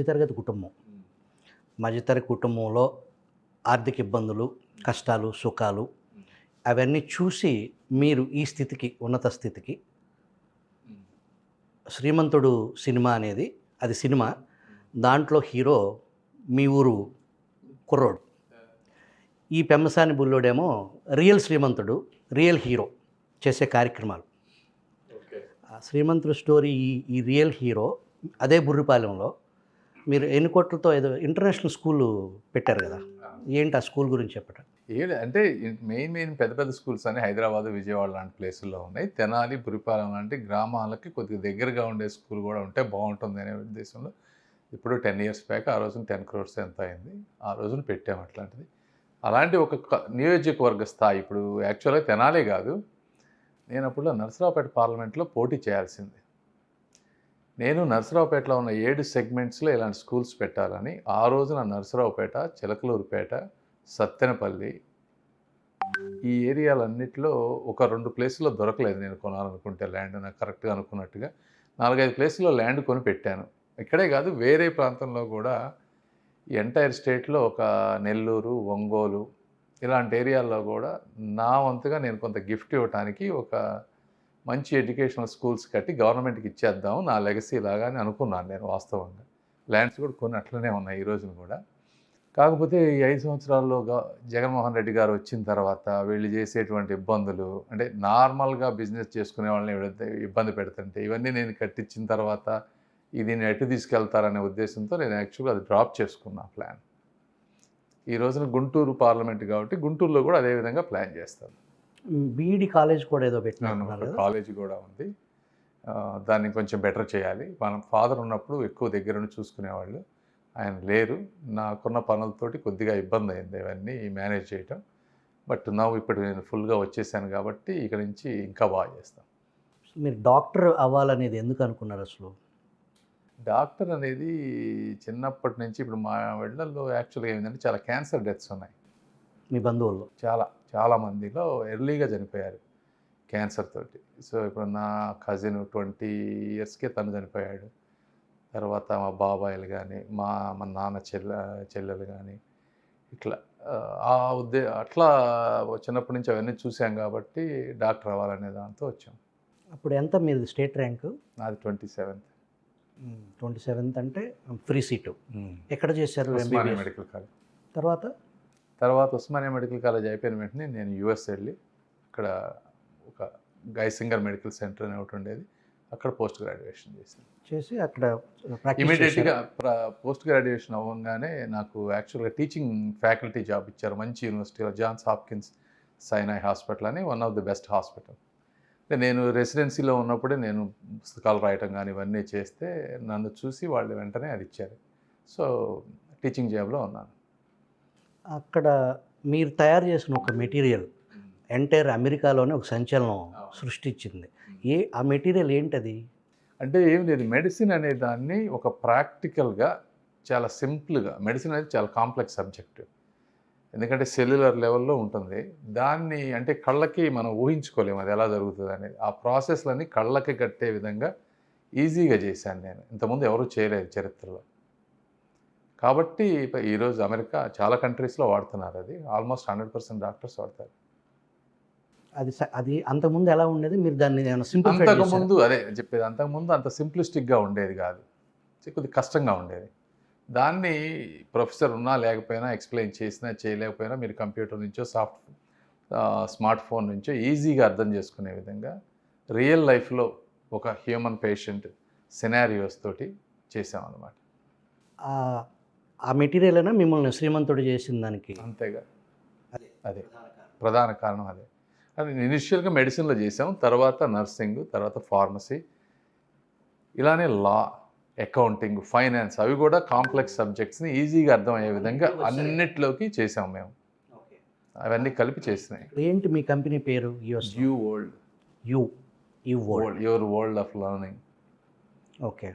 మధ్యతరగతి కుటుంబం. మధ్యతరగతి కుటుంబంలో ఆర్థిక ఇబ్బందులు, కష్టాలు, సుఖాలు అవన్నీ చూసి మీరు ఈ స్థితికి, ఉన్నత స్థితికి 'శ్రీమంతుడు' సినిమా అనేది అది సినిమా. దాంట్లో హీరో మీ ఊరు కుర్రోడు. ఈ పెమ్మసాని బుల్లోడేమో రియల్ శ్రీమంతుడు, రియల్ హీరో చేసే కార్యక్రమాలు. ఆ 'శ్రీమంతుడు' స్టోరీ ఈ రియల్ హీరో అదే బుర్రిపాలెంలో మీరు ఎన్నికోట్లతో ఏదో ఇంటర్నేషనల్ స్కూలు పెట్టారు కదా, ఏంటి ఆ స్కూల్ గురించి చెప్పండి. అంటే మెయిన్ పెద్ద పెద్ద స్కూల్స్ అన్ని హైదరాబాద్, విజయవాడ లాంటి ప్లేసుల్లో ఉన్నాయి. తెనాలి, బురిపాలెం లాంటి గ్రామాలకి కొద్దిగా దగ్గరగా ఉండే స్కూల్ కూడా ఉంటే బాగుంటుంది అనే ఉద్దేశంలో ఇప్పుడు 10 years బ్యాక్ ఆ రోజున 10 crores ఎంత అయింది, ఆ రోజున పెట్టాము అట్లాంటిది. అలాంటి ఒక నియోజకవర్గ స్థాయి ఇప్పుడు యాక్చువల్గా తెనాలే కాదు, నేను అప్పుడు నరసరావుపేట పార్లమెంట్లో పోటీ చేయాల్సింది. నేను నరసరావుపేటలో ఉన్న 7 segmentsలో ఇలాంటి స్కూల్స్ పెట్టాలని ఆ రోజున నరసరావుపేట, చిలకలూరుపేట, సత్తెనపల్లి ఈ ఏరియాలన్నిటిలో ఒక 2 ప్లేసుల్లో దొరకలేదు నేను కొనాలనుకుంటే ల్యాండ్ నాకు కరెక్ట్గా అనుకున్నట్టుగా 4-5 ప్లేసుల్లో ల్యాండ్ కొని పెట్టాను. ఇక్కడే కాదు వేరే ప్రాంతంలో కూడా ఈ ఎంటైర్ స్టేట్లో ఒక నెల్లూరు, ఒంగోలు ఇలాంటి ఏరియాల్లో కూడా నా వంతుగా నేను కొంత గిఫ్ట్ ఇవ్వడానికి ఒక మంచి ఎడ్యుకేషనల్ స్కూల్స్ కట్టి గవర్నమెంట్కి ఇచ్చేద్దాం నా లెగసీ లాగా అని అనుకున్నాను నేను. వాస్తవంగా ల్యాండ్స్ కూడా కొన్ని అట్లనే ఉన్నాయి ఈ రోజున కూడా. కాకపోతే ఈ 5 సంవత్సరాల్లో జగన్మోహన్ రెడ్డి గారు వచ్చిన తర్వాత వీళ్ళు చేసేటువంటి ఇబ్బందులు, అంటే నార్మల్గా బిజినెస్ చేసుకునే వాళ్ళని ఎవరైతే ఇబ్బంది పెడుతుంటే ఇవన్నీ నేను కట్టించిన తర్వాత దీన్ని ఎటు తీసుకెళ్తారనే ఉద్దేశంతో నేను యాక్చువల్గా అది డ్రాప్ చేసుకున్నా ప్లాన్. ఈ రోజున గుంటూరు పార్లమెంట్ కాబట్టి గుంటూరులో కూడా అదేవిధంగా ప్లాన్ చేస్తాను. బీఈడి కాలేజ్ కూడా ఏదో పెట్టినాను, కాలేజీ కూడా ఉంది. దాన్ని కొంచెం బెటర్ చేయాలి. మన ఫాదర్ ఉన్నప్పుడు ఎక్కువ దగ్గర నుండి చూసుకునేవాళ్ళు, ఆయన లేరు. నాకున్న పనులతోటి కొద్దిగా ఇబ్బంది అయింది ఇవన్నీ మేనేజ్ చేయటం. బట్ ఇప్పుడు నేను ఫుల్గా వచ్చేసాను కాబట్టి ఇక నుంచి ఇంకా బాగా చేస్తాను. మీరు డాక్టర్ అవ్వాలనేది ఎందుకు అనుకున్నారు అసలు? డాక్టర్ అనేది చిన్నప్పటి నుంచి ఇప్పుడు మా వీళ్ళల్లో యాక్చువల్గా ఏమిటంటే చాలా క్యాన్సర్ డెత్స్ ఉన్నాయి. మీ బంధువుల్లో చాలా మందిలో ఎర్లీగా చనిపోయారు క్యాన్సర్ తోటి. సో ఇప్పుడు నా కజిన్ 20 yearsకే తను చనిపోయాడు. తర్వాత మా బాబాయిలు కానీ మా నాన్న చెల్లెలు కానీ ఇట్లా అట్లా చిన్నప్పటి నుంచి అవన్నీ చూసాం కాబట్టి డాక్టర్ అవ్వాలనే దాంతో వచ్చాం. అప్పుడు ఎంత మీది స్టేట్ ర్యాంకు? నాది 27th. 27th అంటే ఫ్రీ సీటు. ఎక్కడ చేశారు? Osmania medical college. తర్వాత ఉస్మానియా మెడికల్ కాలేజ్ అయిపోయిన వెంటనే నేను యుఎస్ వెళ్ళి అక్కడ ఒక గైసింగర్ మెడికల్ సెంటర్ అని ఒకటి ఉండేది, అక్కడ పోస్ట్ గ్రాడ్యుయేషన్ చేసి అక్కడ ఇమీడియట్గా పోస్ట్ గ్రాడ్యుయేషన్ అవ్వగానే నాకు యాక్చువల్గా టీచింగ్ ఫ్యాకల్టీ జాబ్ ఇచ్చారు మంచి యూనివర్సిటీలో, జాన్స్ హాప్కిన్స్ సైనాయ్ హాస్పిటల్ అని one of the best hospital. అంటే నేను రెసిడెన్సీలో ఉన్నప్పుడే నేను పుస్తకాలు రాయటం కానీ ఇవన్నీ చేస్తే నన్ను చూసి వాళ్ళు వెంటనే అది ఇచ్చారు. సో టీచింగ్ జాబ్లో ఉన్నాను. అక్కడ మీరు తయారు చేసిన ఒక మెటీరియల్ ఎంటైర్ అమెరికాలోనే ఒక సంచలనం సృష్టించింది. ఆ మెటీరియల్ ఏంటది? అంటే ఏం లేదు, మెడిసిన్ అనే దాన్ని ఒక ప్రాక్టికల్గా చాలా సింపుల్గా, మెడిసిన్ అనేది చాలా కాంప్లెక్స్ సబ్జెక్ట్, ఎందుకంటే సెల్యులర్ లెవెల్లో ఉంటుంది. దాన్ని అంటే కళ్ళకి మనం ఊహించుకోలేము అది ఎలా జరుగుతుంది అనేది. ఆ ప్రాసెస్లన్నీ కళ్ళకి కట్టే విధంగా ఈజీగా చేశాను నేను. ఇంతకుముందు ఎవరూ చేయలేదు చరిత్రలో. కాబట్టి ఈరోజు అమెరికా చాలా కంట్రీస్లో వాడుతున్నారు. అది ఆల్మోస్ట్ 100% డాక్టర్స్ వాడతారు. అది అంతకుముందు ఎలా ఉండేది? మీరు దాన్ని అంతకుముందు అదే చెప్పేది, అంతకుముందు అంత సింప్లిస్టిక్గా ఉండేది కాదు, కొద్దిగా కష్టంగా ఉండేది. దాన్ని ప్రొఫెసర్ ఉన్నా లేకపోయినా ఎక్స్ప్లెయిన్ చేసినా చేయలేకపోయినా మీరు కంప్యూటర్ నుంచో స్మార్ట్ ఫోన్ నుంచో ఈజీగా అర్థం చేసుకునే విధంగా రియల్ లైఫ్లో ఒక హ్యూమన్ పేషెంట్ సినారియోస్ తోటి చేసామన్నమాట. ఆ మెటీరియల్ అయినా మిమ్మల్ని శ్రీమంతుడు చేసిన దానికి అంతేగా, అదే ప్రధాన కారణం. అదే అది ఇనిషియల్గా మెడిసిన్లో చేసాం, తర్వాత నర్సింగ్, తర్వాత ఫార్మసీ, ఇలానే లా, అకౌంటింగ్, ఫైనాన్స్, అవి కూడా కాంప్లెక్స్ సబ్జెక్ట్స్ని ఈజీగా అర్థమయ్యే విధంగా అన్నిట్లోకి చేసాం మేము. అవన్నీ కలిపి చేసినాయి. ఏంటి మీ కంపెనీ పేరు? You world. Your world of learning. Okay.